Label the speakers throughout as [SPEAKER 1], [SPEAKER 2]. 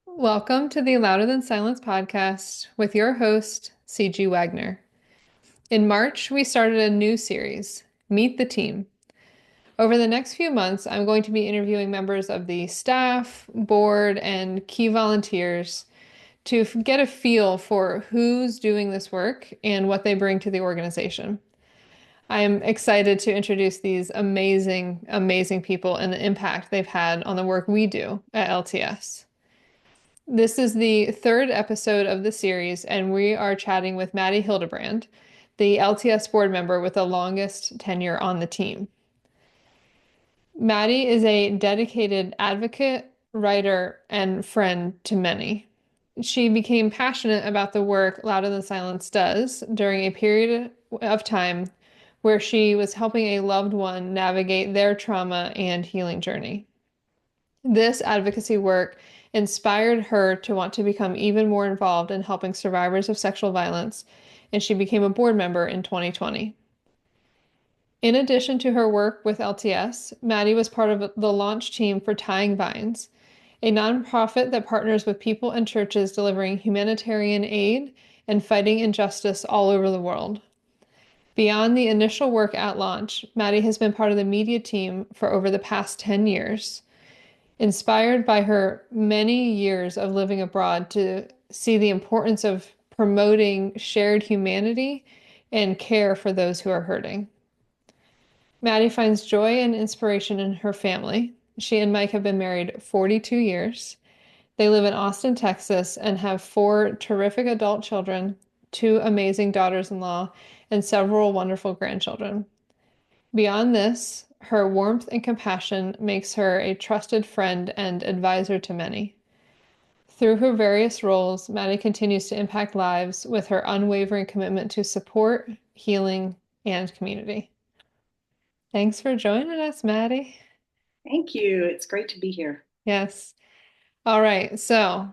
[SPEAKER 1] Welcome to the Louder Than Silence podcast with your host, CG Wagner. In March, we started a new series, Meet the Team. Over the next few months, I'm going to be interviewing members of the staff, board, and key volunteers to get a feel for who's doing this work and what they bring to the organization. I'm excited to introduce these amazing, amazing people and the impact they've had on the work we do at LTS. This is the third episode of the series, and we are chatting with Mattie Hildebrand, the LTS board member with the longest tenure on the team. Mattie is a dedicated advocate, writer, and friend to many. She became passionate about the work Louder Than Silence does during a period of time where she was helping a loved one navigate their trauma and healing journey. This advocacy work inspired her to want to become even more involved in helping survivors of sexual violence, and she became a board member in 2020. In addition to her work with LTS, Mattie was part of the launch team for Tying Vines, a nonprofit that partners with people and churches delivering humanitarian aid and fighting injustice all over the world. Beyond the initial work at launch, Mattie has been part of the media team for over the past 10 years. Inspired by her many years of living abroad to see the importance of promoting shared humanity and care for those who are hurting. Mattie finds joy and inspiration in her family. She and Mike have been married 42 years. They live in Austin, Texas, and have four terrific adult children, two amazing daughters-in-law, and several wonderful grandchildren. Beyond this, her warmth and compassion makes her a trusted friend and advisor to many. Through her various roles, Mattie continues to impact lives with her unwavering commitment to support, healing, and community. Thanks for joining us, Mattie.
[SPEAKER 2] Thank you. It's great to be here.
[SPEAKER 1] Yes. All right. So,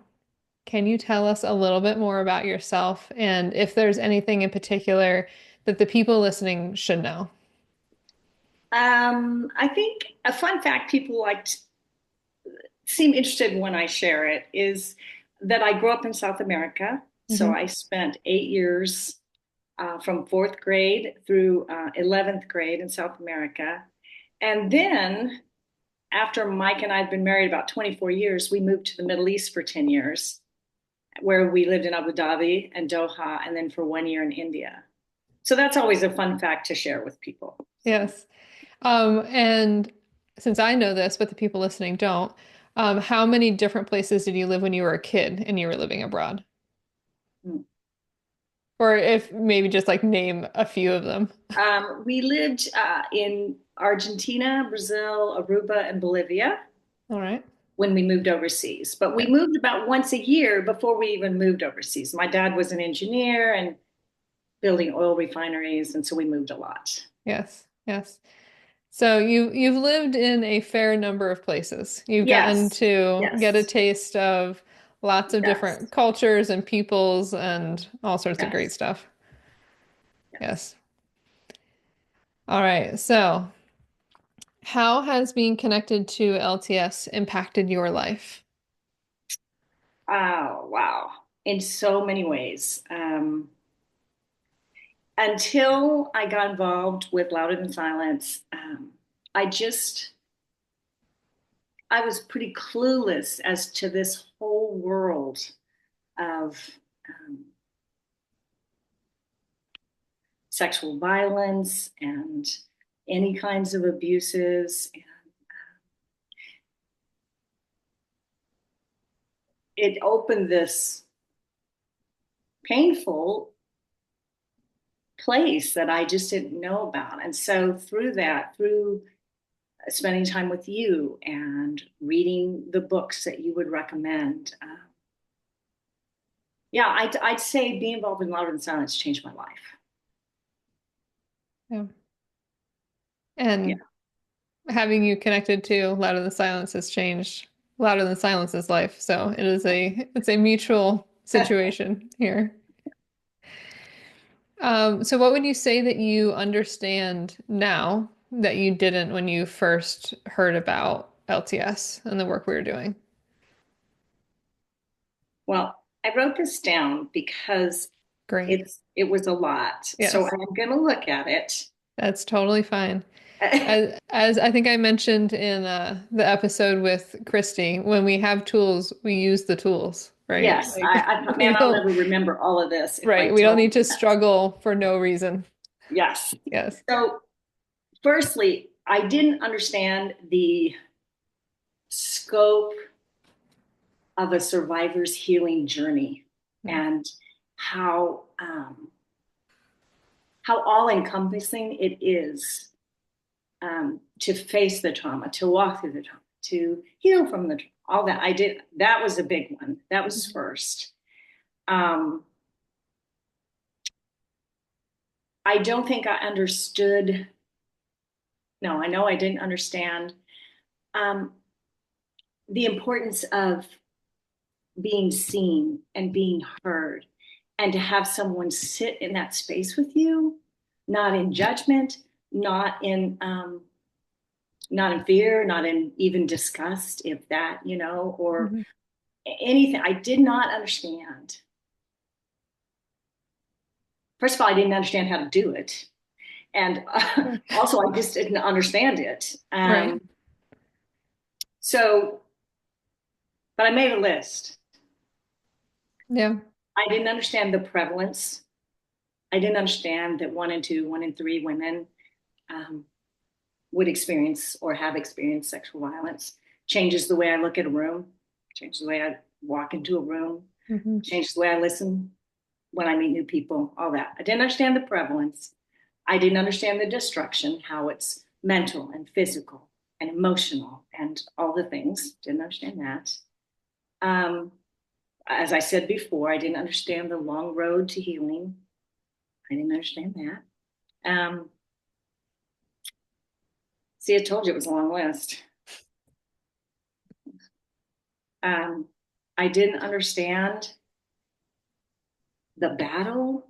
[SPEAKER 1] can you tell us a little bit more about yourself and if there's anything in particular that the people listening should know?
[SPEAKER 2] I think a fun fact people seem interested when I share it is that I grew up in South America. So
[SPEAKER 1] Hmm.
[SPEAKER 2] I spent 8 years from fourth grade through 11th grade in South America. And then after Mike and I had been married about 24 years, we moved to the Middle East for 10 years, where we lived in Abu Dhabi and Doha, and then for 1 year in India. So that's always a fun fact to share with people. So.
[SPEAKER 1] Yes. And since I know this, but the people listening don't, how many different places did you live when you were a kid and you were living abroad?
[SPEAKER 2] Hmm.
[SPEAKER 1] Or if maybe just like name a few of them.
[SPEAKER 2] We lived in Argentina, Brazil, Aruba, and Bolivia
[SPEAKER 1] All right.
[SPEAKER 2] when we moved overseas. But we
[SPEAKER 1] Yeah.
[SPEAKER 2] moved about once a year before we even moved overseas. My dad was an engineer and building oil refineries, and so we moved a lot.
[SPEAKER 1] Yes. Yes. So you've lived in a fair number of places. You've gotten
[SPEAKER 2] Yes,
[SPEAKER 1] to get a
[SPEAKER 2] yes,
[SPEAKER 1] taste of lots of
[SPEAKER 2] yes,
[SPEAKER 1] different cultures and peoples and all sorts of great
[SPEAKER 2] yes,
[SPEAKER 1] stuff.
[SPEAKER 2] yes.
[SPEAKER 1] Yes. All right. So, how has being connected to LTS impacted your life?
[SPEAKER 2] Oh, wow. In so many ways. Until I got involved with Louder Than Silence, I just I was pretty clueless as to this whole world of um, sexual violence and any kinds of abuses. And it opened this painful place that I just didn't know about. And so through that, through spending time with you and reading the books that you would recommend, yeah, I'd say being involved in Louder Than Silence changed my life.
[SPEAKER 1] Yeah.
[SPEAKER 2] Yeah.
[SPEAKER 1] And having you connected to Louder Than Silence has changed Louder Than Silence's life. So it's a mutual situation here. So what would you say that you understand now that you didn't when you first heard about LTS and the work we were doing?
[SPEAKER 2] Well, I wrote this down because
[SPEAKER 1] Great.
[SPEAKER 2] it was a lot. So
[SPEAKER 1] Yes,
[SPEAKER 2] I'm going to look at it.
[SPEAKER 1] that's totally fine. As I think I mentioned in the episode with Christy, when we have tools, we use the tools, right?
[SPEAKER 2] Yes,
[SPEAKER 1] Like
[SPEAKER 2] I thought,
[SPEAKER 1] we
[SPEAKER 2] man, I'll
[SPEAKER 1] don't,
[SPEAKER 2] never remember all of this if I
[SPEAKER 1] right? We don't
[SPEAKER 2] don't.
[SPEAKER 1] need to struggle for no reason.
[SPEAKER 2] Yes.
[SPEAKER 1] Yes.
[SPEAKER 2] So, firstly, I didn't understand the scope of a survivor's healing journey
[SPEAKER 1] Mm,
[SPEAKER 2] and how how all encompassing it is to face the trauma, to walk through the trauma, to heal from the trauma. All that I did, that was a big one. That was first. Um, I don't think I understood. No, I know I didn't understand um, the importance of being seen and being heard, and to have someone sit in that space with you, not in judgment, not in not in fear, not in even disgust, if that, or
[SPEAKER 1] mhm.
[SPEAKER 2] anything. I did not understand. First of all, I didn't understand how to do it. And
[SPEAKER 1] Sure.
[SPEAKER 2] also, I just didn't understand it.
[SPEAKER 1] Right.
[SPEAKER 2] So, but I made a list.
[SPEAKER 1] Yeah.
[SPEAKER 2] I didn't understand the prevalence. I didn't understand that 1 in 2, 1 in 3 women um, would experience or have experienced sexual violence. Changes the way I look at a room, changes the way I walk into a room,
[SPEAKER 1] Hmm.
[SPEAKER 2] changes the way I listen when I meet new people, all that. I didn't understand the prevalence. I didn't understand the destruction, how it's mental and physical and emotional and all the things. Didn't understand that. Um, as I said before, I didn't understand the long road to healing. I didn't understand that. See, I told you it was a long list. Um, I didn't understand the battle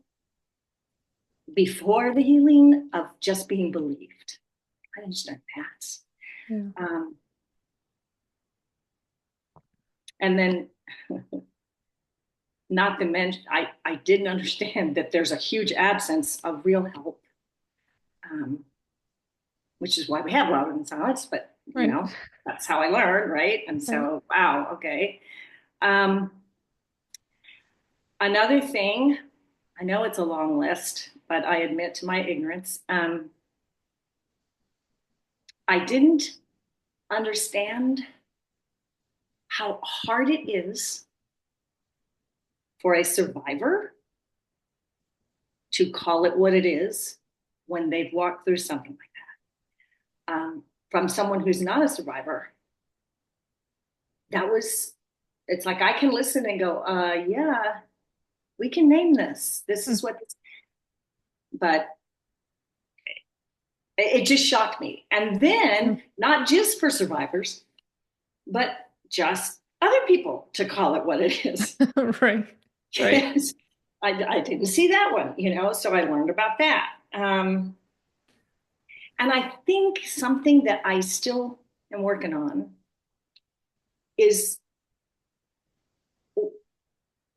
[SPEAKER 2] before the healing of just being believed. I didn't understand that.
[SPEAKER 1] Yeah.
[SPEAKER 2] Um, and then, not to mention, I didn't understand that there's a huge absence of real help, um, which is why we have louder than silence. But
[SPEAKER 1] Right.
[SPEAKER 2] that's how I learned, right? And
[SPEAKER 1] Right.
[SPEAKER 2] so, wow, okay. Um, Another thing, I know it's a long list, but I admit to my ignorance. I didn't understand how hard it is for a survivor to call it what it is when they've walked through something like that. From someone who's not a survivor, that was, it's like I can listen and go, yeah, we can name this. This
[SPEAKER 1] Mm.
[SPEAKER 2] is what, but it just shocked me. And then, not just for survivors, but just other people to call it what it is.
[SPEAKER 1] Right. Right.
[SPEAKER 2] Yes, I didn't see that one, so I learned about that. And I think something that I still am working on is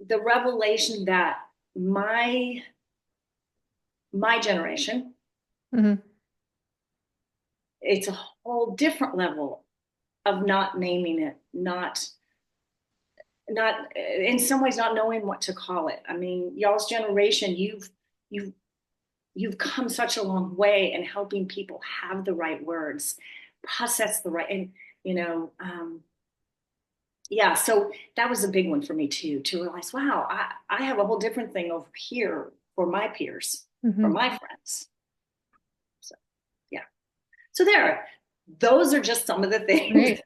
[SPEAKER 2] the revelation that my my generation,
[SPEAKER 1] Hmm.
[SPEAKER 2] it's a whole different level of not naming it, not in some ways not knowing what to call it. I mean, y'all's generation, you've you've come such a long way in helping people have the right words, process the right, and you know, yeah. So that was a big one for me too, to realize, wow, I have a whole different thing over here for my peers, for
[SPEAKER 1] Hmm.
[SPEAKER 2] my friends. So yeah. So there, those are just some of the things.
[SPEAKER 1] Great.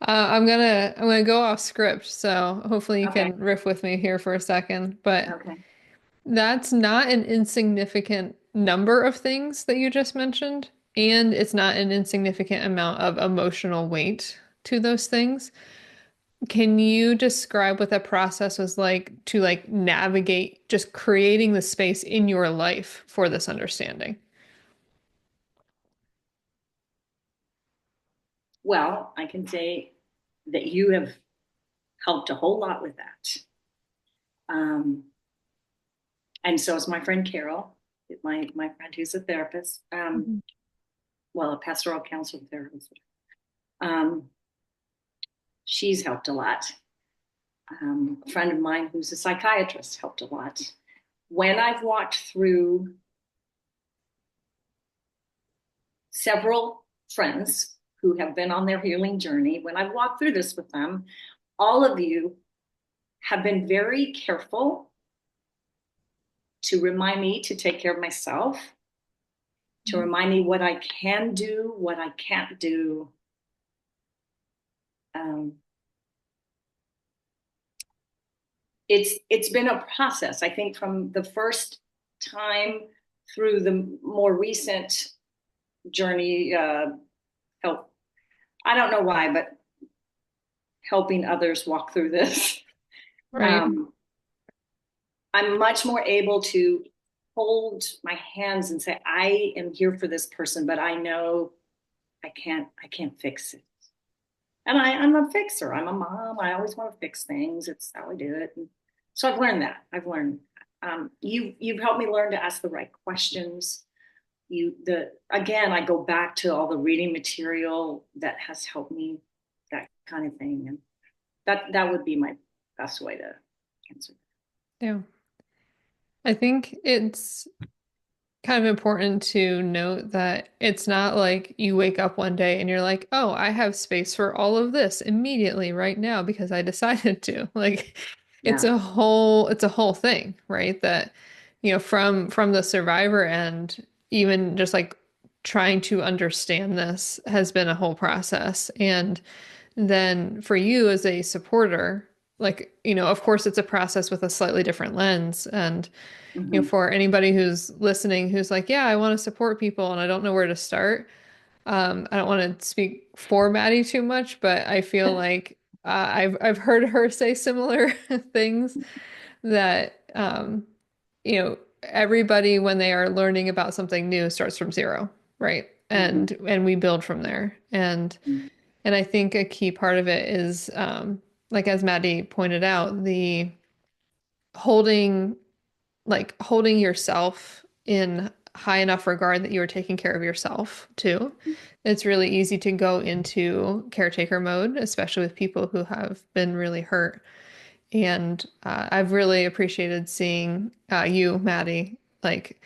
[SPEAKER 1] I'm gonna go off script, so hopefully you
[SPEAKER 2] Okay.
[SPEAKER 1] can riff with me here for a second. But
[SPEAKER 2] Okay.
[SPEAKER 1] that's not an insignificant number of things that you just mentioned, and it's not an insignificant amount of emotional weight to those things. Can you describe what that process was like to like navigate just creating the space in your life for this understanding?
[SPEAKER 2] Well, I can say that you have. helped a whole lot with that. Um, and so is my friend Carol, my friend who's a therapist,
[SPEAKER 1] Mhm.
[SPEAKER 2] well, a pastoral counselor therapist. Um, she's helped a lot. A friend of mine who's a psychiatrist helped a lot. When I've walked through several friends who have been on their healing journey, when I've walked through this with them, all of you have been very careful to remind me to take care of myself, to remind me what I can do, what I can't do. Um, it's been a process. I think from the first time through the more recent journey, help. I don't know why, but helping others walk through this,
[SPEAKER 1] Right.
[SPEAKER 2] um, I'm much more able to hold my hands and say, I am here for this person, but I know I can't fix it. And I'm a fixer. I'm a mom. I always want to fix things. It's how I do it. And so I've learned that. I've learned. You've helped me learn to ask the right questions. Again, I go back to all the reading material that has helped me, that kind of thing. And that would be my best way to answer.
[SPEAKER 1] Yeah. I think it's kind of important to note that it's not like you wake up one day and you're like, oh, I have space for all of this immediately right now because I decided to. Like
[SPEAKER 2] Yeah.
[SPEAKER 1] it's a whole thing, right? That, from the survivor end, even just like trying to understand this has been a whole process. And then for you as a supporter, like, of course it's a process with a slightly different lens. And
[SPEAKER 2] Mm-hmm.
[SPEAKER 1] for anybody who's listening who's like, yeah, I want to support people and I don't know where to start. I don't want to speak for Mattie too much, but I feel like I've heard her say similar things that everybody when they are learning about something new starts from zero, right?
[SPEAKER 2] Mm-hmm.
[SPEAKER 1] And we build from there. And I think a key part of it is like as Mattie pointed out, the holding holding yourself in high enough regard that you are taking care of yourself too. It's really easy to go into caretaker mode, especially with people who have been really hurt. And I've really appreciated seeing you, Mattie, like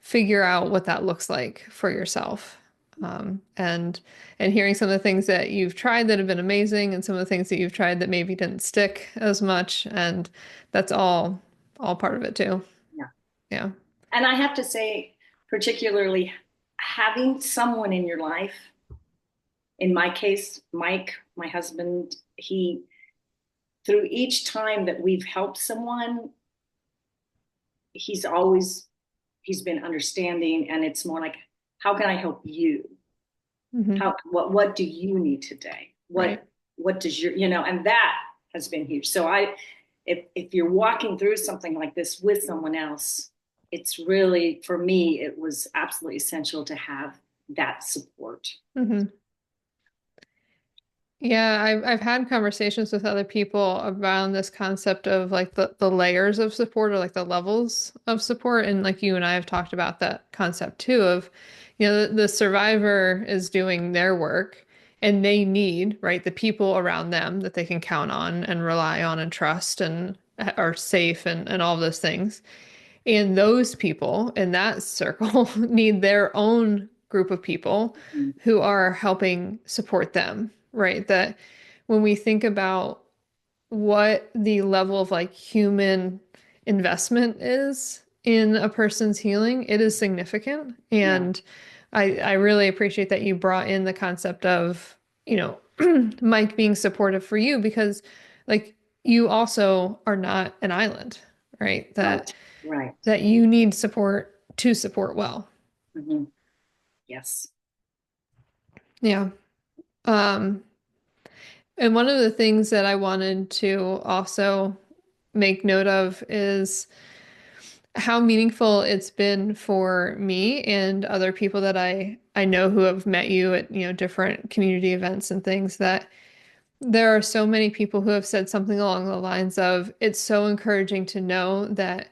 [SPEAKER 1] figure out what that looks like for yourself. And hearing some of the things that you've tried that have been amazing and some of the things that you've tried that maybe didn't stick as much. And that's all part of it too.
[SPEAKER 2] Yeah.
[SPEAKER 1] Yeah.
[SPEAKER 2] And I have to say, particularly having someone in your life, in my case, Mike, my husband, he, through each time that we've helped someone, he's always, he's been understanding. And it's more like, how can I help you?
[SPEAKER 1] Hmm.
[SPEAKER 2] What do you need today?
[SPEAKER 1] Right.
[SPEAKER 2] What does and that has been huge. So if you're walking through something like this with someone else, it's really, for me, it was absolutely essential to have that support.
[SPEAKER 1] Hmm. Yeah, I've had conversations with other people around this concept of like the layers of support or like the levels of support. And like you and I have talked about that concept too of, the survivor is doing their work and they need, right, the people around them that they can count on and rely on and trust and are safe and all of those things. And those people in that circle need their own group of people who are helping support them, right? That when we think about what the level of like human investment is in a person's healing, it is significant.
[SPEAKER 2] Yeah.
[SPEAKER 1] And I really appreciate that you brought in the concept of, Mike being supportive for you because like you also are not an island, right?
[SPEAKER 2] Right. Right.
[SPEAKER 1] That you need support to support well.
[SPEAKER 2] Mm-hmm. Yes.
[SPEAKER 1] Yeah. Um, and one of the things that I wanted to also make note of is how meaningful it's been for me and other people that I know who have met you at, different community events and things that There are so many people who have said something along the lines of, it's so encouraging to know that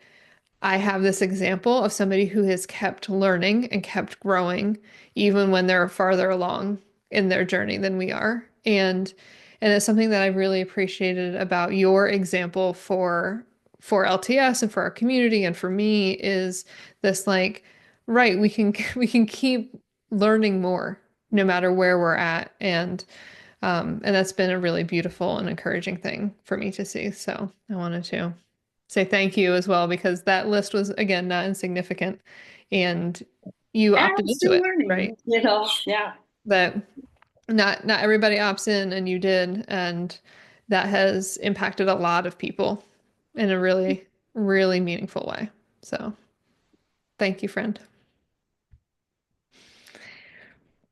[SPEAKER 1] I have this example of somebody who has kept learning and kept growing even when they're farther along in their journey than we are. And it's something that I've really appreciated about your example for LTS and for our community and for me is this like, right, we can we can keep learning more no matter where we're at. And that's been a really beautiful and encouraging thing for me to see. So I wanted to say thank you as well because that list was again not insignificant and you
[SPEAKER 2] And
[SPEAKER 1] opted
[SPEAKER 2] I'm
[SPEAKER 1] into
[SPEAKER 2] still
[SPEAKER 1] it, right?
[SPEAKER 2] learning, yeah.
[SPEAKER 1] That not everybody opts in and you did and that has impacted a lot of people in a really really meaningful way. So, thank you, friend.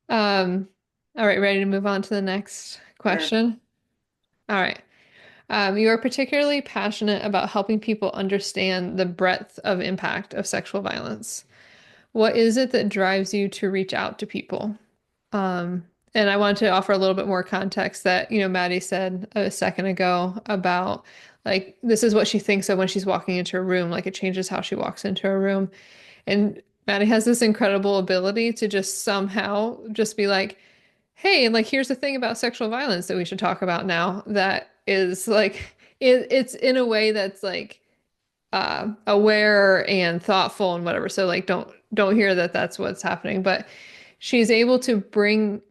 [SPEAKER 1] Um all right, ready to move on to the next
[SPEAKER 2] Sure.
[SPEAKER 1] question? All right. You are particularly passionate about helping people understand the breadth of impact of sexual violence. What is it that drives you to reach out to people? Um, and I want to offer a little bit more context that, Maddie said a second ago about like this is what she thinks of when she's walking into a room, like it changes how she walks into a room. And Maddie has this incredible ability to just somehow just be like, hey, and like here's the thing about sexual violence that we should talk about now that is like it's in a way that's like aware and thoughtful and whatever. So like don't hear that that's what's happening, but she's able to bring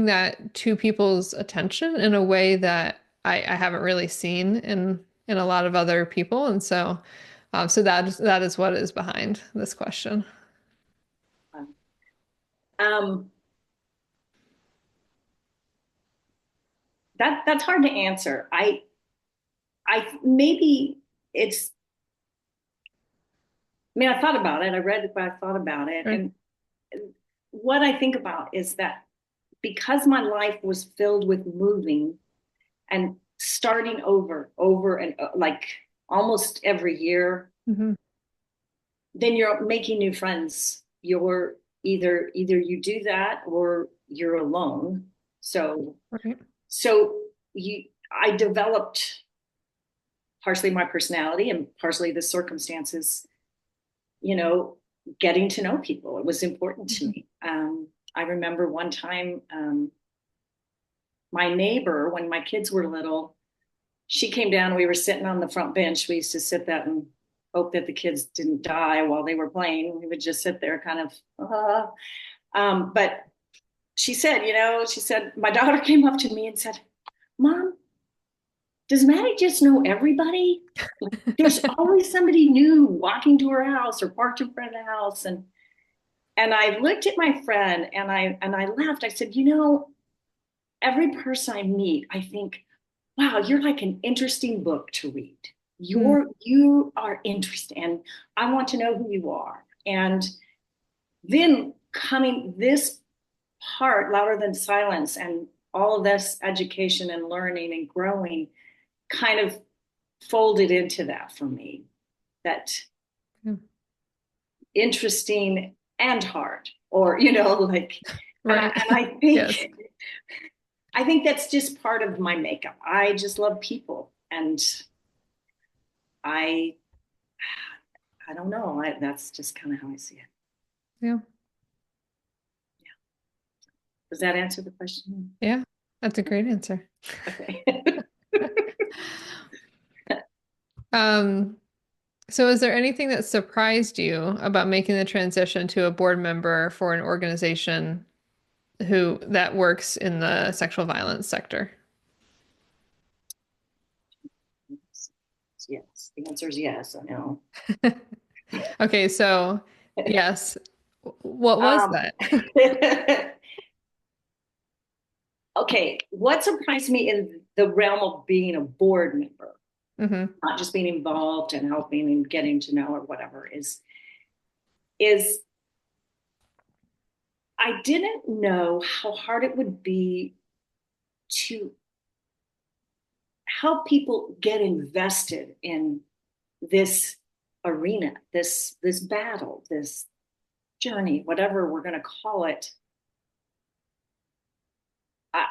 [SPEAKER 1] that to people's attention in a way that I haven't really seen in a lot of other people. And so so that is what is behind this question.
[SPEAKER 2] Um, that's hard to answer. I maybe it's. I mean, I thought about it. I read it, but I thought about it,
[SPEAKER 1] Sure.
[SPEAKER 2] and what I think about is that because my life was filled with moving and starting over and like almost every year,
[SPEAKER 1] Hmm.
[SPEAKER 2] then you're making new friends. You're either you do that or you're alone. So
[SPEAKER 1] Right.
[SPEAKER 2] so you I developed partially my personality and partially the circumstances, you know, getting to know people. It was important to
[SPEAKER 1] Hmm.
[SPEAKER 2] me. I remember one time my neighbor, when my kids were little, she came down. We were sitting on the front bench. We used to sit that and hope that the kids didn't die while they were playing. We would just sit there kind of, but she said, my daughter came up to me and said, Mom, does Mattie just know everybody? There's always somebody new walking to her house or parked in front of the house. And I looked at my friend and I laughed. I said, every person I meet, I think, wow, you're like an interesting book to read.
[SPEAKER 1] Mm,
[SPEAKER 2] You are interesting, and I want to know who you are. And then coming this part, louder than silence, and all of this education and learning and growing, kind of folded into that for me. That
[SPEAKER 1] yeah.
[SPEAKER 2] interesting and hard, or like,
[SPEAKER 1] Right.
[SPEAKER 2] and
[SPEAKER 1] Yes.
[SPEAKER 2] I think that's just part of my makeup. I just love people, and I I don't know. That's just kind of how I see it.
[SPEAKER 1] Yeah.
[SPEAKER 2] Does that answer the question?
[SPEAKER 1] Yeah. That's a great answer.
[SPEAKER 2] Okay.
[SPEAKER 1] Um, so is there anything that surprised you about making the transition to a board member for an organization who that works in the sexual violence sector?
[SPEAKER 2] Yes. The answer is yes. I know.
[SPEAKER 1] Okay, so yes. What was
[SPEAKER 2] Um,
[SPEAKER 1] that?
[SPEAKER 2] okay. What surprised me in the realm of being a board member,
[SPEAKER 1] Hmm.
[SPEAKER 2] not just being involved and helping and getting to know or whatever, is I didn't know how hard it would be to help people get invested in this arena, this battle, this journey, whatever we're going to call it. I,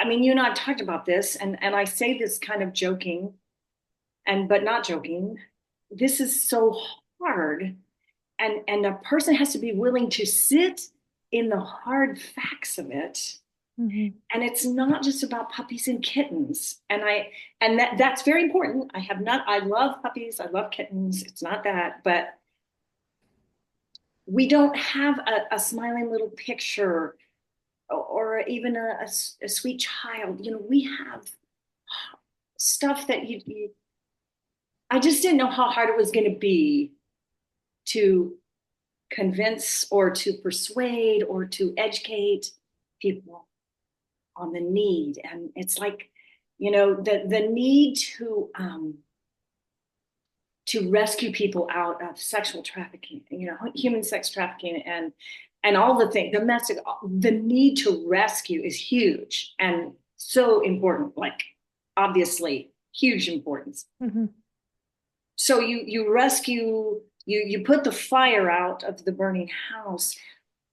[SPEAKER 2] I mean, you and I have talked about this, and I say this kind of joking, and but not joking. This is so hard, and a person has to be willing to sit in the hard facts of it.
[SPEAKER 1] Hmm.
[SPEAKER 2] And it's not just about puppies and kittens. And that's very important. I love puppies, I love kittens. It's not that, but we don't have a smiling little picture or even a sweet child. You know, we have stuff that I just didn't know how hard it was going to be to convince or to persuade or to educate people on the need. And it's like, the need to rescue people out of sexual trafficking, human sex trafficking, and all the things, domestic, the need to rescue is huge and so important, like obviously huge importance.
[SPEAKER 1] Hmm.
[SPEAKER 2] So you rescue, you put the fire out of the burning house,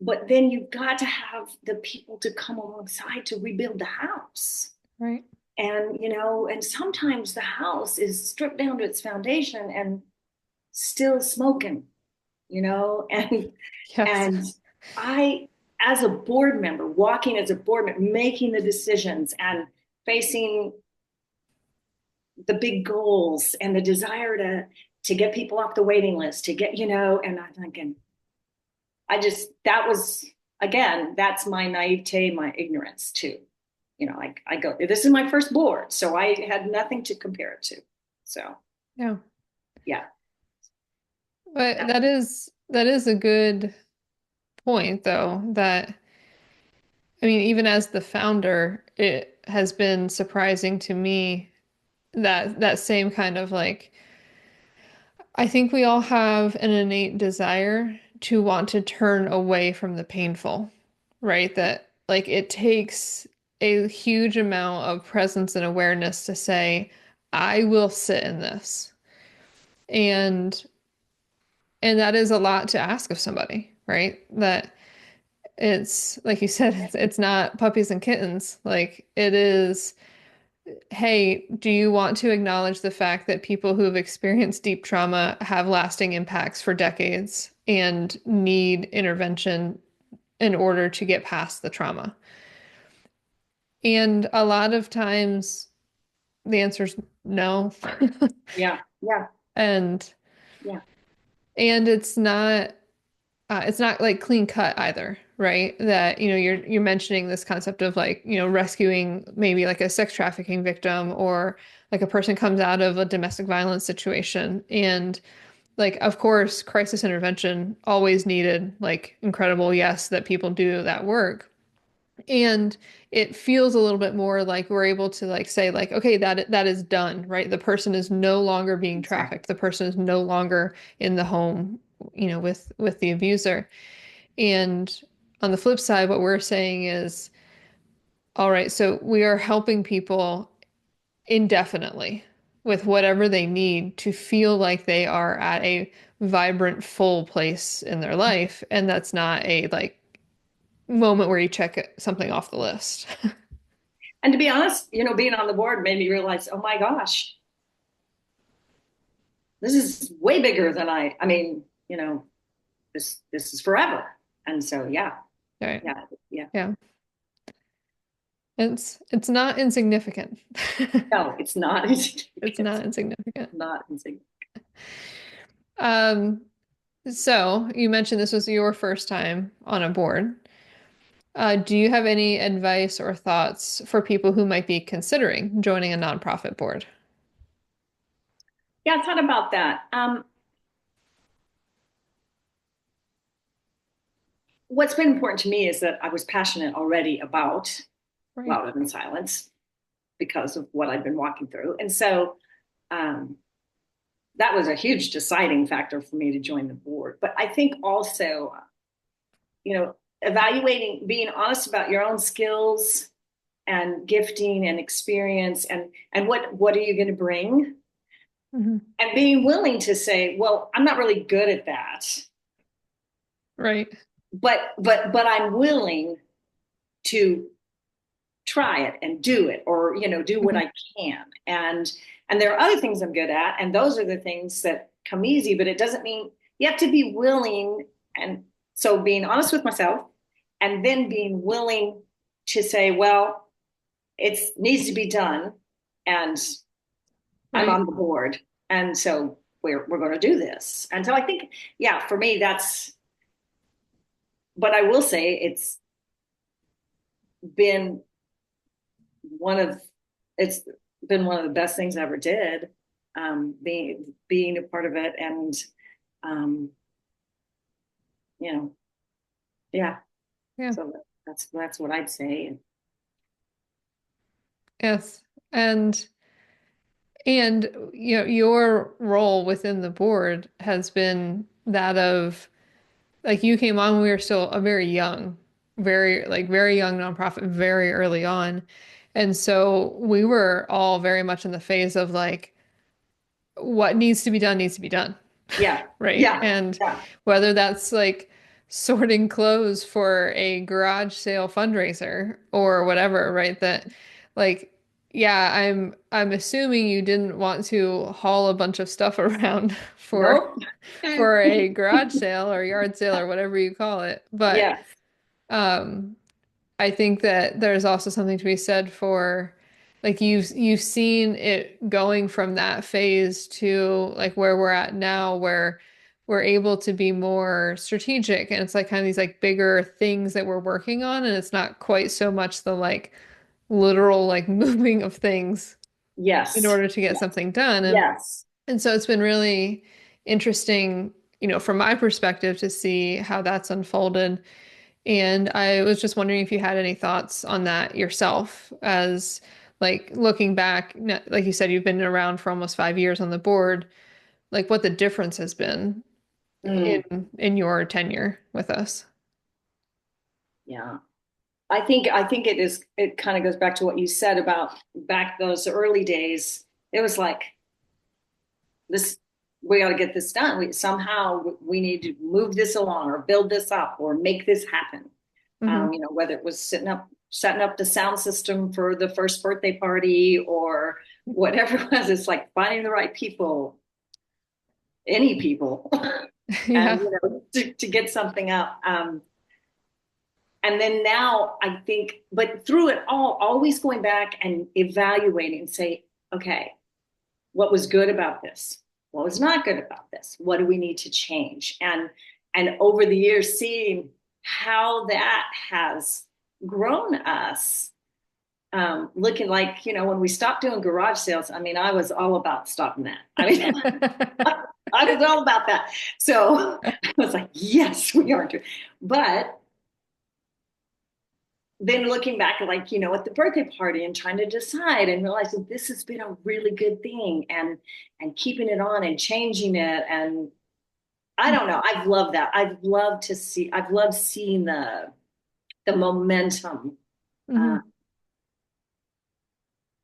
[SPEAKER 2] but then you've got to have the people to come alongside to rebuild the house.
[SPEAKER 1] Right.
[SPEAKER 2] And sometimes the house is stripped down to its foundation and still smoking, and
[SPEAKER 1] Yes.
[SPEAKER 2] and I, as a board member, walking as a board member, making the decisions and facing the big goals and the desire to get people off the waiting list, to get, and I'm thinking, that was, again, that's my naivete, my ignorance too. I go, this is my first board, so I had nothing to compare it to. So
[SPEAKER 1] Yeah.
[SPEAKER 2] yeah,
[SPEAKER 1] But
[SPEAKER 2] that,
[SPEAKER 1] that is a good point though, that I mean, even as the founder, it has been surprising to me that that same kind of like I think we all have an innate desire to want to turn away from the painful, right? That like it takes a huge amount of presence and awareness to say, I will sit in this. And and that is a lot to ask of somebody, right? That it's like you said, it's not puppies and kittens. Like it is, hey, do you want to acknowledge the fact that people who have experienced deep trauma have lasting impacts for decades and need intervention in order to get past the trauma? And a lot of times the answer is no.
[SPEAKER 2] yeah, yeah,
[SPEAKER 1] And
[SPEAKER 2] yeah,
[SPEAKER 1] and it's not like clean cut either, right? That, you're mentioning this concept of like, rescuing maybe like a sex trafficking victim or like a person comes out of a domestic violence situation. And like, of course, crisis intervention always needed, like incredible, yes, that people do that work. And it feels a little bit more like we're able to like say like, okay, that is done, right? The person is no longer being
[SPEAKER 2] exactly.
[SPEAKER 1] trafficked. The person is no longer in the home, with the abuser. And on the flip side, what we're saying is, all right, so we are helping people indefinitely with whatever they need to feel like they are at a vibrant, full place in their life. And that's not a like moment where you check something off the list.
[SPEAKER 2] And to be honest, being on the board made me realize, oh my gosh, this is way bigger than I mean, this is forever. And so yeah,
[SPEAKER 1] Right.
[SPEAKER 2] yeah, yeah.
[SPEAKER 1] Yeah. It's not insignificant.
[SPEAKER 2] No, it's not
[SPEAKER 1] It's
[SPEAKER 2] insignificant.
[SPEAKER 1] not insignificant.
[SPEAKER 2] Not insignificant.
[SPEAKER 1] Um, so you mentioned this was your first time on a board. Do you have any advice or thoughts for people who might be considering joining a nonprofit board?
[SPEAKER 2] Yeah, I thought about that. What's been important to me is that I was passionate already about
[SPEAKER 1] Right.
[SPEAKER 2] louder than silence because of what I've been walking through. And so um, that was a huge deciding factor for me to join the board. But I think also, evaluating, being honest about your own skills and gifting and experience and what are you going to bring,
[SPEAKER 1] Hmm.
[SPEAKER 2] and being willing to say, well, I'm not really good at that,
[SPEAKER 1] Right.
[SPEAKER 2] but I'm willing to try it and do it, or do what
[SPEAKER 1] Mhm.
[SPEAKER 2] I can. And there are other things I'm good at, and those are the things that come easy, but it doesn't mean you have to be willing. And so being honest with myself, and then being willing to say, well, it needs to be done, and I'm
[SPEAKER 1] Right.
[SPEAKER 2] on the board, and so we're going to do this. And so I think, yeah, for me, that's. But I will say it's been one of it's been one of the best things I ever did, being a part of it, and um, you know, yeah.
[SPEAKER 1] Yeah.
[SPEAKER 2] So that's what I'd say.
[SPEAKER 1] Yes. And your role within the board has been that of like you came on when we were still a very young, very young nonprofit very early on. And so we were all very much in the phase of like what needs to be done,
[SPEAKER 2] Yeah,
[SPEAKER 1] right?
[SPEAKER 2] yeah,
[SPEAKER 1] And
[SPEAKER 2] yeah.
[SPEAKER 1] whether that's like sorting clothes for a garage sale fundraiser or whatever, right? That like yeah, I'm assuming you didn't want to haul a bunch of stuff around
[SPEAKER 2] Nope.
[SPEAKER 1] for a garage sale or yard sale or whatever you call it. But
[SPEAKER 2] Yes,
[SPEAKER 1] um I think that there's also something to be said for like you've seen it going from that phase to like where we're at now where we're able to be more strategic and it's like kind of these like bigger things that we're working on and it's not quite so much the like literal like moving of things in
[SPEAKER 2] yes,
[SPEAKER 1] order to get
[SPEAKER 2] yes,
[SPEAKER 1] something done
[SPEAKER 2] yes.
[SPEAKER 1] and so it's been really interesting, from my perspective to see how that's unfolded and I was just wondering if you had any thoughts on that yourself, as like looking back, like you said, you've been around for almost 5 years on the board, like what the difference has been
[SPEAKER 2] Mm,
[SPEAKER 1] in your tenure with us.
[SPEAKER 2] yeah. I think it kind of goes back to what you said about back those early days. It was like this, we got to get this done. We need to move this along or build this up or make this happen.
[SPEAKER 1] Hmm.
[SPEAKER 2] Whether it was setting up the sound system for the first birthday party or whatever it was. It's like finding the right people, any people, and
[SPEAKER 1] Yeah.
[SPEAKER 2] to get something up. And then now I think, but through it all, always going back and evaluating and say, okay, what was good about this? What was not good about this? What do we need to change? And over the years, seeing how that has grown us, looking like, when we stopped doing garage sales, I mean, I was all about stopping that. I mean, I was all about that. So I was like, yes, we are doing. But then looking back at, like, at the birthday party and trying to decide and realizing this has been a really good thing, and keeping it on and changing it. And I don't know, I've loved that. I've loved seeing the momentum, uh,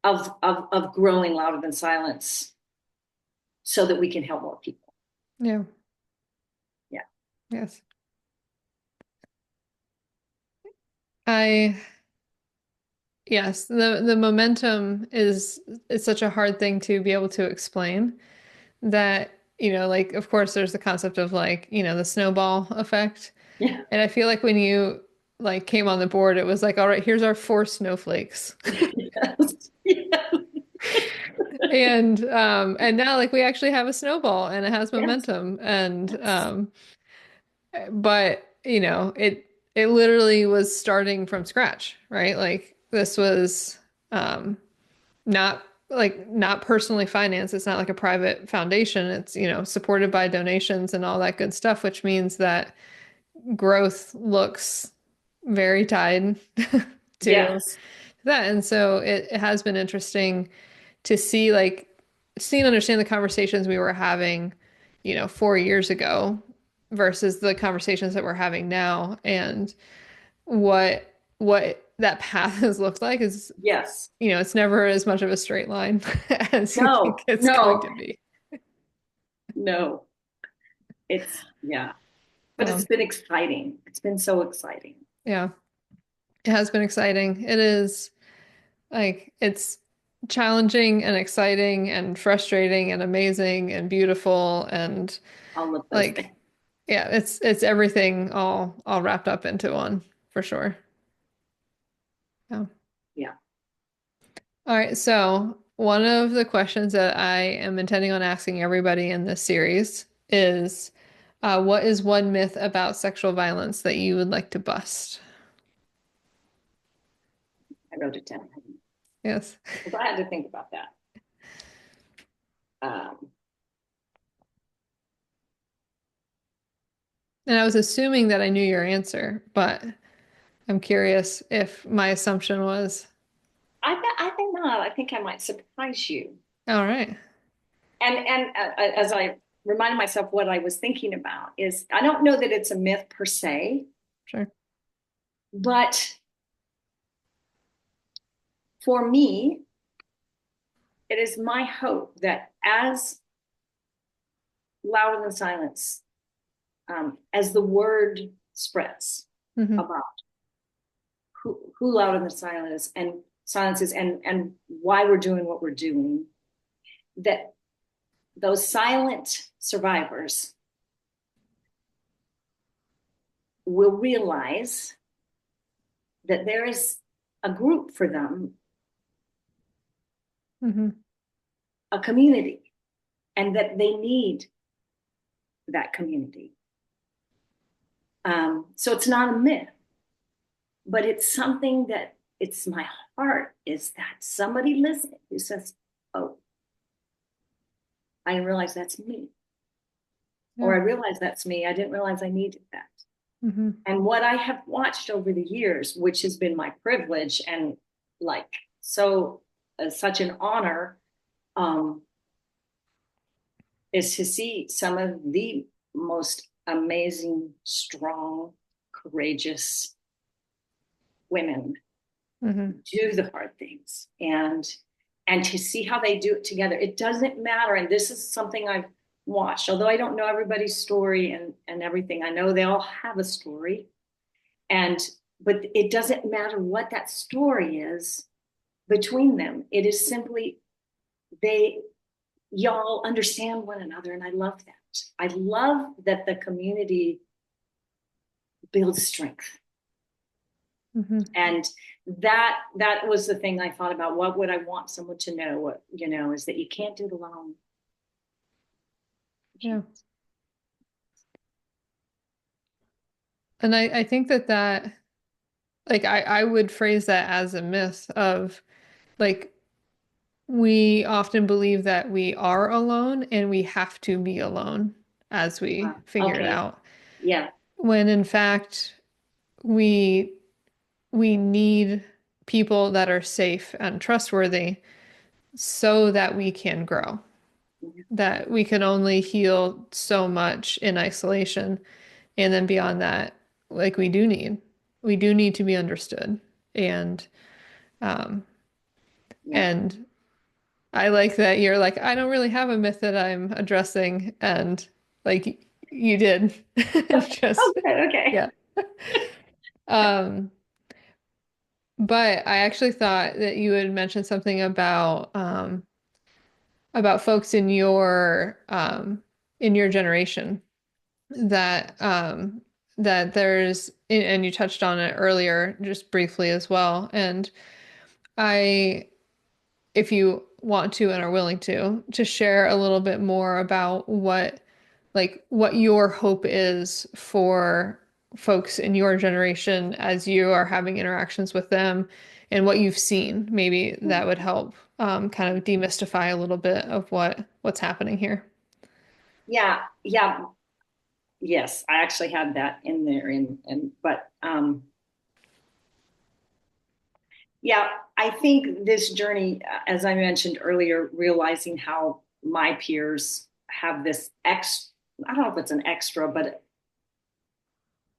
[SPEAKER 1] Hmm.
[SPEAKER 2] of growing louder than silence so that we can help more people.
[SPEAKER 1] Yeah.
[SPEAKER 2] Yeah.
[SPEAKER 1] Yes. I yes, the momentum is such a hard thing to be able to explain that, like of course there's the concept of like, the snowball effect.
[SPEAKER 2] Yeah.
[SPEAKER 1] And I feel like when you like came on the board, it was like, all right, here's our four snowflakes.
[SPEAKER 2] Yes. Yes.
[SPEAKER 1] And now like we actually have a snowball and it has
[SPEAKER 2] Yes.
[SPEAKER 1] momentum. And
[SPEAKER 2] Yes.
[SPEAKER 1] but it literally was starting from scratch, right? Like this was um not personally financed. It's not like a private foundation. It's, supported by donations and all that good stuff, which means that growth looks very tied to
[SPEAKER 2] Yes.
[SPEAKER 1] that. And so it has been interesting to see and understand the conversations we were having, 4 years ago versus the conversations that we're having now. And what that path has looked like is,
[SPEAKER 2] Yes.
[SPEAKER 1] it's never as much of a straight line as you think
[SPEAKER 2] No,
[SPEAKER 1] it's going
[SPEAKER 2] no,
[SPEAKER 1] to be.
[SPEAKER 2] no. Yeah, but it's
[SPEAKER 1] Um,
[SPEAKER 2] been exciting. It's been so exciting.
[SPEAKER 1] yeah, it has been exciting. It is. Like it's challenging and exciting and frustrating and amazing and beautiful and
[SPEAKER 2] All of those things.
[SPEAKER 1] like yeah, it's everything all wrapped up into one for sure. Yeah.
[SPEAKER 2] Yeah.
[SPEAKER 1] All right, so one of the questions that I am intending on asking everybody in this series is what is one myth about sexual violence that you would like to bust?
[SPEAKER 2] I wrote it down
[SPEAKER 1] Yes.
[SPEAKER 2] because I had to think about that. Um,
[SPEAKER 1] And I was assuming that I knew your answer, but I'm curious if my assumption was,
[SPEAKER 2] I think not. I think I might surprise you.
[SPEAKER 1] all right,
[SPEAKER 2] And as I reminded myself what I was thinking about is I don't know that it's a myth per se,
[SPEAKER 1] sure.
[SPEAKER 2] but for me, it is my hope that as Louder Than Silence, as the word spreads
[SPEAKER 1] Hmm.
[SPEAKER 2] about who Louder Than Silence is and why we're doing what we're doing, that those silent survivors will realize that there is a group for them,
[SPEAKER 1] Hmm.
[SPEAKER 2] a community, and that they need that community. So it's not a myth, but it's something that it's my heart is that somebody listening who says, "Oh, I didn't realize that's me," or
[SPEAKER 1] Yeah.
[SPEAKER 2] "I realized that's me. I didn't realize I needed that."
[SPEAKER 1] Hmm.
[SPEAKER 2] And what I have watched over the years, which has been my privilege and like so such an honor, um, is to see some of the most amazing, strong, courageous women
[SPEAKER 1] Hmm.
[SPEAKER 2] do the hard things and to see how they do it together. It doesn't matter. And this is something I've watched, although I don't know everybody's story and everything. I know they all have a story. And but it doesn't matter what that story is between them. It is simply they y'all understand one another. And I love that. I love that the community builds strength.
[SPEAKER 1] Hmm.
[SPEAKER 2] And that was the thing I thought about. What would I want someone to know? What is that you can't do it alone.
[SPEAKER 1] Yeah. And I think that like I would phrase that as a myth of like we often believe that we are alone and we have to be alone as we figure it
[SPEAKER 2] Okay,
[SPEAKER 1] out.
[SPEAKER 2] yeah,
[SPEAKER 1] When in fact we we need people that are safe and trustworthy so that we can grow. That we can only heal so much in isolation. And then beyond that, like we do need to be understood. And um
[SPEAKER 2] yeah.
[SPEAKER 1] and I like that you're like, I don't really have a myth that I'm addressing and like you did.
[SPEAKER 2] Oh,
[SPEAKER 1] Just
[SPEAKER 2] good. Okay.
[SPEAKER 1] yeah. Um but I actually thought that you had mentioned something about folks in your generation that that there's and you touched on it earlier just briefly as well. And I if you want to and are willing to share a little bit more about what your hope is for folks in your generation as you are having interactions with them and what you've seen. Maybe that would help kind of demystify a little bit of what's happening here.
[SPEAKER 2] Yeah, yeah, yes. I actually had that in there, and but yeah, I think this journey, as I mentioned earlier, realizing how my peers have this I don't know if it's an extra, but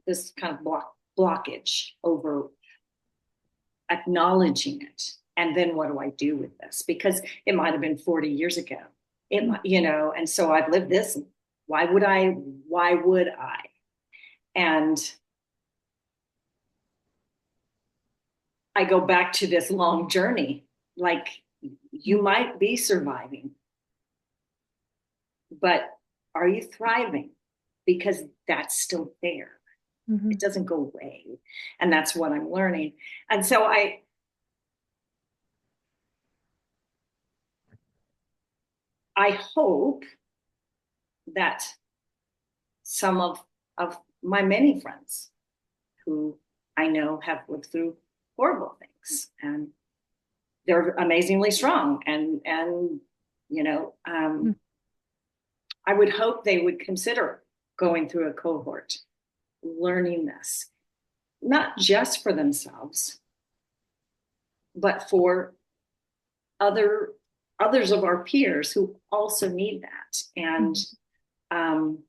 [SPEAKER 2] this kind of blockage over acknowledging it. And then what do I do with this? Because it might have been 40 years ago. It might, and so I've lived this. Why would I? Why would I? And I go back to this long journey. Like you might be surviving, but are you thriving? Because that's still there.
[SPEAKER 1] Hmm.
[SPEAKER 2] It doesn't go away. And that's what I'm learning. And so I hope that some of my many friends who I know have lived through horrible things and they're amazingly strong and you know I would hope they would consider going through a cohort, learning this, not just for themselves, but for other others of our peers who also need that and um,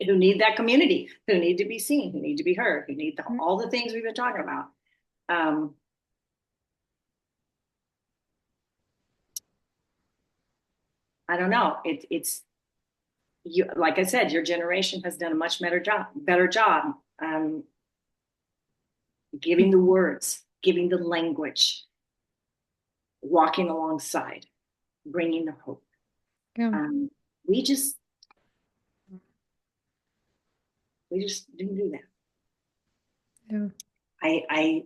[SPEAKER 2] who need that community, who need to be seen, who need to be heard, who need all the things we've been talking about. Um, I don't know. It's you, like I said, your generation has done a much better job giving the words, giving the language, walking alongside, bringing the hope.
[SPEAKER 1] Yeah.
[SPEAKER 2] Um, we just we just didn't do that.
[SPEAKER 1] Yeah.
[SPEAKER 2] I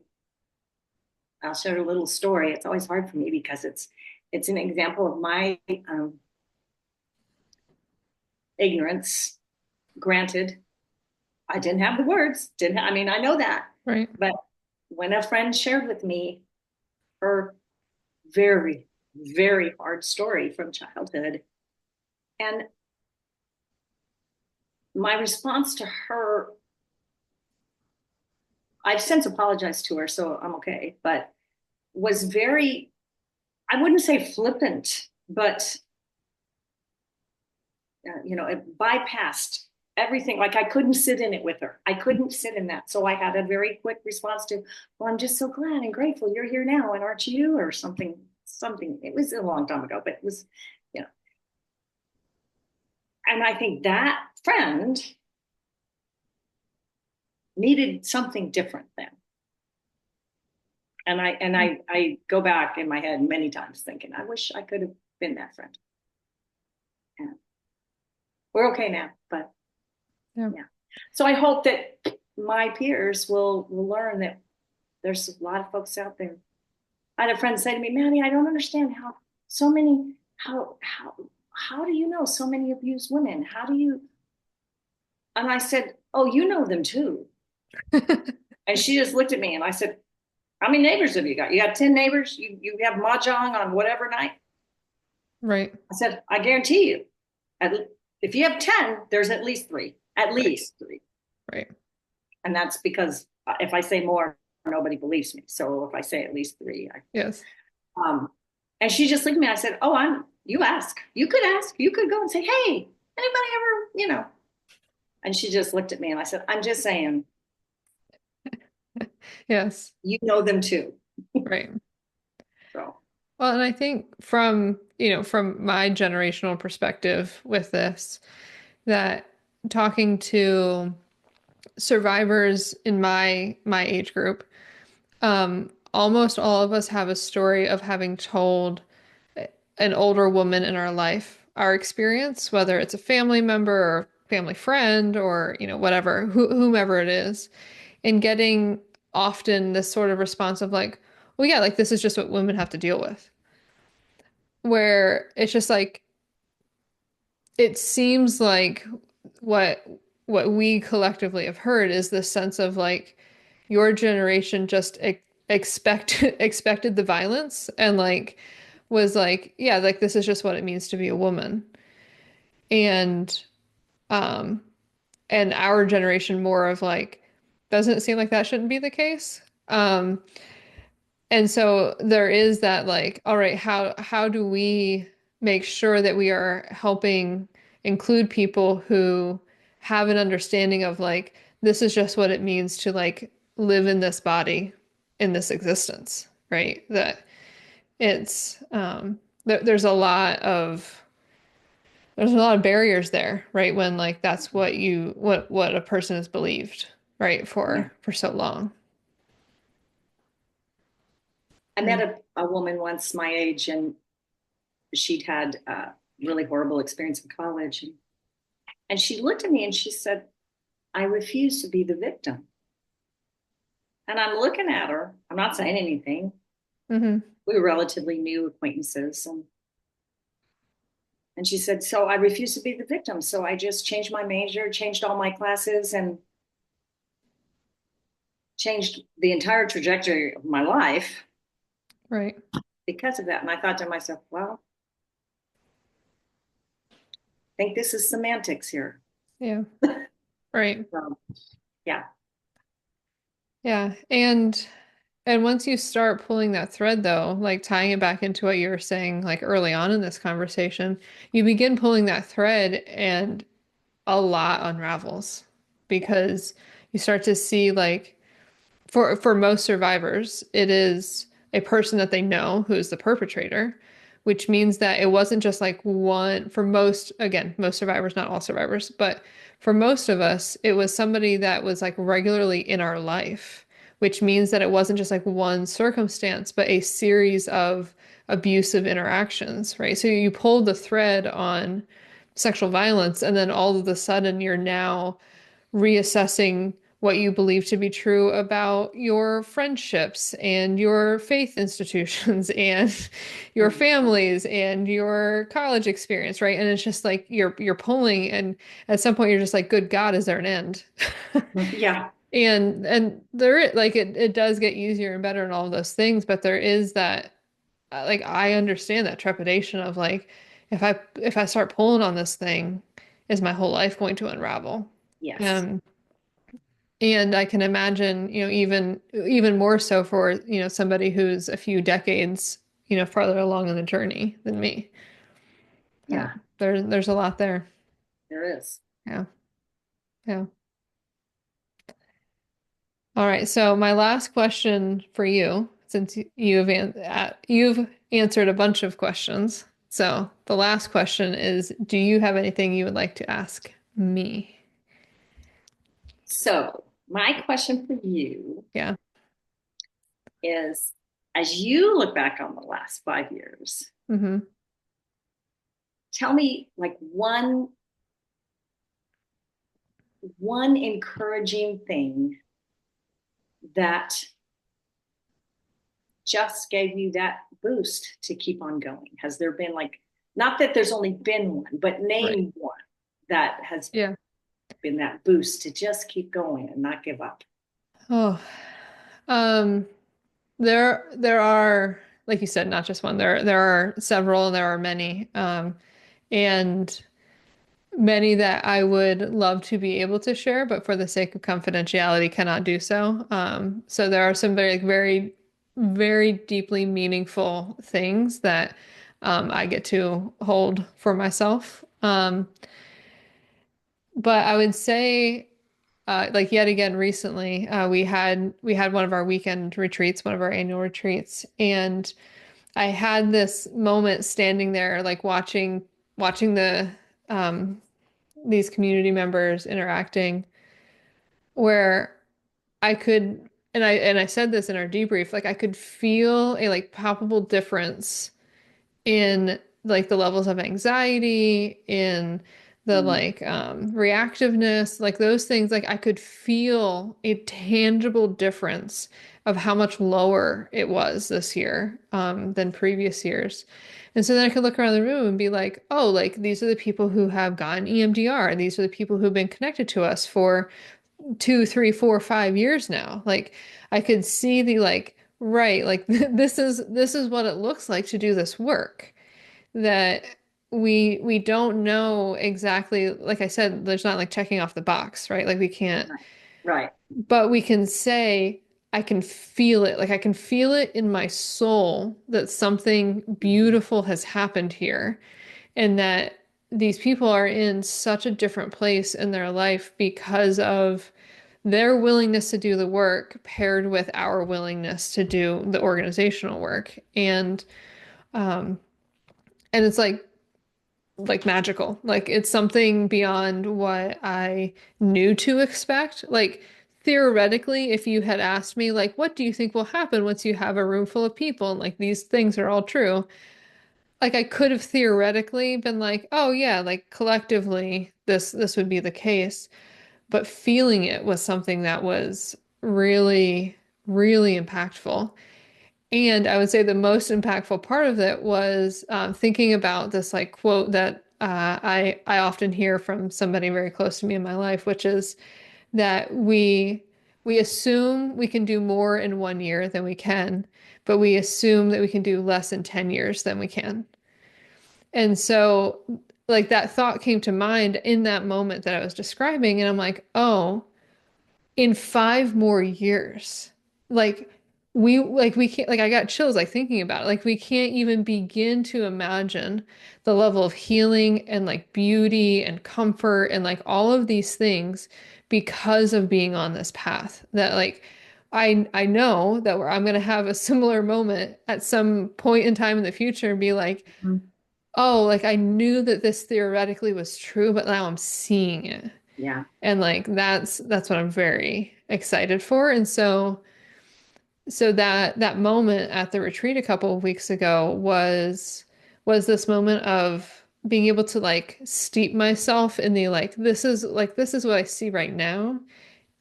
[SPEAKER 2] I'll share a little story. It's always hard for me because it's an example of my ignorance. Granted, I didn't have the words. Didn't I mean I know that,
[SPEAKER 1] Right.
[SPEAKER 2] but when a friend shared with me her very very hard story from childhood, and my response to her, I've since apologized to her, so I'm okay, but was very, I wouldn't say flippant, but it bypassed everything. Like I couldn't sit in it with her. I couldn't sit in that. So I had a very quick response to, well, I'm just so glad and grateful you're here now, and aren't you? Or something, something. It was a long time ago, but it was, you know. And I think that friend needed something different then. And I go back in my head many times thinking, I wish I could have been that friend. And we're okay now, but
[SPEAKER 1] Yeah.
[SPEAKER 2] yeah. So I hope that my peers will learn that there's a lot of folks out there. I had a friend say to me, Mattie, I don't understand how so many how do you know so many abused women? How do you? And I said, oh, you know them too. And she just looked at me and I said, how many neighbors have you got? You got 10 neighbors? You have mahjong on whatever night?
[SPEAKER 1] Right.
[SPEAKER 2] I said, I guarantee you, if you have 10, there's at least three, at
[SPEAKER 1] Right.
[SPEAKER 2] least three.
[SPEAKER 1] Right.
[SPEAKER 2] And that's because if I say more, nobody believes me. So if I say at least three,
[SPEAKER 1] Yes.
[SPEAKER 2] um, and she just looked at me. I said, "Oh, you ask. You could ask. You could go and say, hey, anybody ever, you know?" And she just looked at me, and I said, "I'm just saying,
[SPEAKER 1] Yes.
[SPEAKER 2] you know them too."
[SPEAKER 1] Right.
[SPEAKER 2] So
[SPEAKER 1] Well, and I think from my generational perspective with this, that talking to survivors in my age group, almost all of us have a story of having told an older woman in our life our experience, whether it's a family member or family friend or, whatever, whomever it is, and getting often this sort of response of like, well, yeah, like this is just what women have to deal with. Where it's just like it seems like what what we collectively have heard is this sense of like your generation just expected the violence and like was like, yeah, like this is just what it means to be a woman. And um and our generation more of like, doesn't it seem like that shouldn't be the case? And so there is that like, all right, how do we make sure that we are helping include people who have an understanding of like, this is just what it means to like live in this body, in this existence, right? That it's there's a lot of barriers there, right? When like that's what a person has believed, right,
[SPEAKER 2] yeah,
[SPEAKER 1] for so long.
[SPEAKER 2] I met
[SPEAKER 1] Mm.
[SPEAKER 2] a woman once my age, and she'd had a really horrible experience in college. And she looked at me and she said, I refuse to be the victim. And I'm looking at her. I'm not saying anything.
[SPEAKER 1] Hmm.
[SPEAKER 2] We were relatively new acquaintances. And she said, so I refuse to be the victim. So I just changed my major, changed all my classes, and changed the entire trajectory of my life
[SPEAKER 1] Right.
[SPEAKER 2] because of that. And I thought to myself, well, I think this is semantics here.
[SPEAKER 1] Yeah. Right.
[SPEAKER 2] So, yeah.
[SPEAKER 1] Yeah. And once you start pulling that thread though, like tying it back into what you were saying like early on in this conversation, you begin pulling that thread and a lot unravels because you start to see like for most survivors, it is a person that they know who is the perpetrator, which means that it wasn't just like one, for most, again, most survivors, not all survivors, but for most of us, it was somebody that was like regularly in our life, which means that it wasn't just like one circumstance, but a series of abusive interactions, right? So you pulled the thread on sexual violence, and then all of a sudden you're now reassessing what you believe to be true about your friendships and your faith institutions and your families and your college experience, right? And it's just like you're pulling, and at some point you're just like, good God, is there an end?
[SPEAKER 2] Yeah.
[SPEAKER 1] And like it does get easier and better and all of those things, but there is that like I understand that trepidation of like if I start pulling on this thing, is my whole life going to unravel?
[SPEAKER 2] Yes.
[SPEAKER 1] Um, and I can imagine, even more so for, somebody who's a few decades, farther along in the journey than me. But
[SPEAKER 2] Yeah.
[SPEAKER 1] there's a lot there.
[SPEAKER 2] There is.
[SPEAKER 1] Yeah. Yeah. All right. So my last question for you, since you've answered a bunch of questions. So the last question is, do you have anything you would like to ask me?
[SPEAKER 2] So, my question for you
[SPEAKER 1] Yeah.
[SPEAKER 2] is, as you look back on the last 5 years,
[SPEAKER 1] Hmm.
[SPEAKER 2] tell me like one encouraging thing that just gave you that boost to keep on going. Has there been like, not that there's only been one, but
[SPEAKER 1] Right.
[SPEAKER 2] name one that has
[SPEAKER 1] Yeah.
[SPEAKER 2] been that boost to just keep going and not give up?
[SPEAKER 1] Oh, um, there are, like you said, not just one. There are several, there are many, and many that I would love to be able to share, but for the sake of confidentiality, cannot do so. So there are some very, very deeply meaningful things that I get to hold for myself. But I would say, like yet again recently, we had one of our weekend retreats, one of our annual retreats, and I had this moment standing there, like watching um, these community members interacting, where I could, and I said this in our debrief, like I could feel a like palpable difference in like the levels of anxiety, in the
[SPEAKER 2] Mm,
[SPEAKER 1] like reactiveness, like those things, like I could feel a tangible difference of how much lower it was this year than previous years. And so then I could look around the room and be like, oh, like these are the people who have gotten EMDR, and these are the people who've been connected to us for 2, 3, 4, 5 years now. Like I could see the like, right, like this is what it looks like to do this work. That we don't know exactly, like I said, there's not like checking off the box, right? Like we can't,
[SPEAKER 2] right. Right.
[SPEAKER 1] but we can say, I can feel it. Like I can feel it in my soul that something
[SPEAKER 2] Mm-hmm.
[SPEAKER 1] beautiful has happened here, and that these people are in such a different place in their life because of their willingness to do the work paired with our willingness to do the organizational work. Um and it's like magical. Like it's something beyond what I knew to expect. Like theoretically, if you had asked me, like, what do you think will happen once you have a room full of people and like these things are all true? Like I could have theoretically been like, oh yeah, like collectively this would be the case, but feeling it was something that was really, really impactful. And I would say the most impactful part of it was thinking about this like quote that I often hear from somebody very close to me in my life, which is that we assume we can do more in 1 year than we can, but we assume that we can do less in 10 years than we can. And so like that thought came to mind in that moment that I was describing, and I'm like, oh, in 5 more years. Like we can't like I got chills like thinking about it. Like we can't even begin to imagine the level of healing and like beauty and comfort and like all of these things because of being on this path. That like I know that I'm gonna have a similar moment at some point in time in the future and be like,
[SPEAKER 2] Mhm.
[SPEAKER 1] oh, like I knew that this theoretically was true, but now I'm seeing it.
[SPEAKER 2] Yeah.
[SPEAKER 1] And like that's what I'm very excited for. And so that moment at the retreat a couple of weeks ago was this moment of being able to like steep myself in the like this is what I see right now.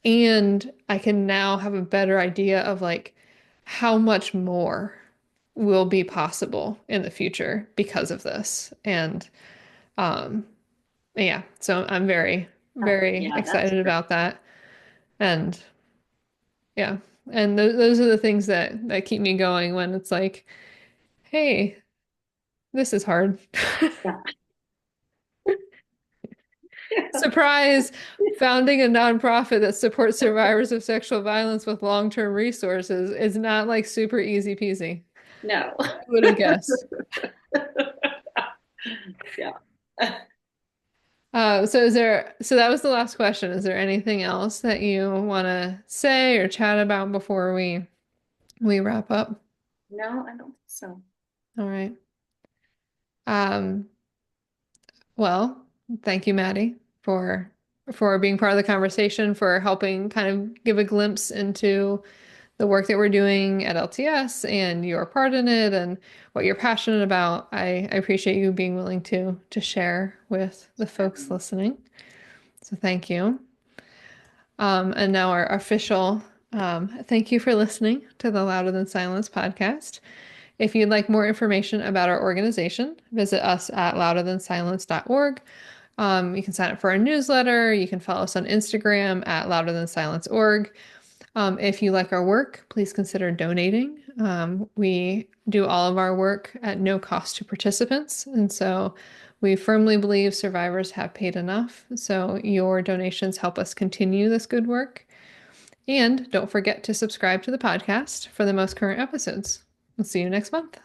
[SPEAKER 1] And I can now have a better idea of like how much more will be possible in the future because of this. And um yeah, so I'm very, very
[SPEAKER 2] Yeah, that's
[SPEAKER 1] excited
[SPEAKER 2] great.
[SPEAKER 1] about that. And yeah, and those are the things that keep me going when it's like, hey, this is hard.
[SPEAKER 2] Yeah.
[SPEAKER 1] Surprise, founding a nonprofit that supports survivors of sexual violence with long-term resources is not like super easy peasy.
[SPEAKER 2] No.
[SPEAKER 1] Who would have guessed?
[SPEAKER 2] Yeah.
[SPEAKER 1] So that was the last question. Is there anything else that you want to say or chat about before we wrap up?
[SPEAKER 2] No, I don't think so.
[SPEAKER 1] All right. Um, Well, thank you, Maddie, for being part of the conversation, for helping kind of give a glimpse into the work that we're doing at LTS and your part in it and what you're passionate about. I appreciate you being willing to share with the folks listening. So thank you. And now our official thank you for listening to the Louder Than Silence podcast. If you'd like more information about our organization, visit us at louderthansilence.org. You can sign up for our newsletter. You can follow us on Instagram at louderthansilence.org. If you like our work, please consider donating. We do all of our work at no cost to participants. And so we firmly believe survivors have paid enough. So your donations help us continue this good work. And don't forget to subscribe to the podcast for the most current episodes. We'll see you next month.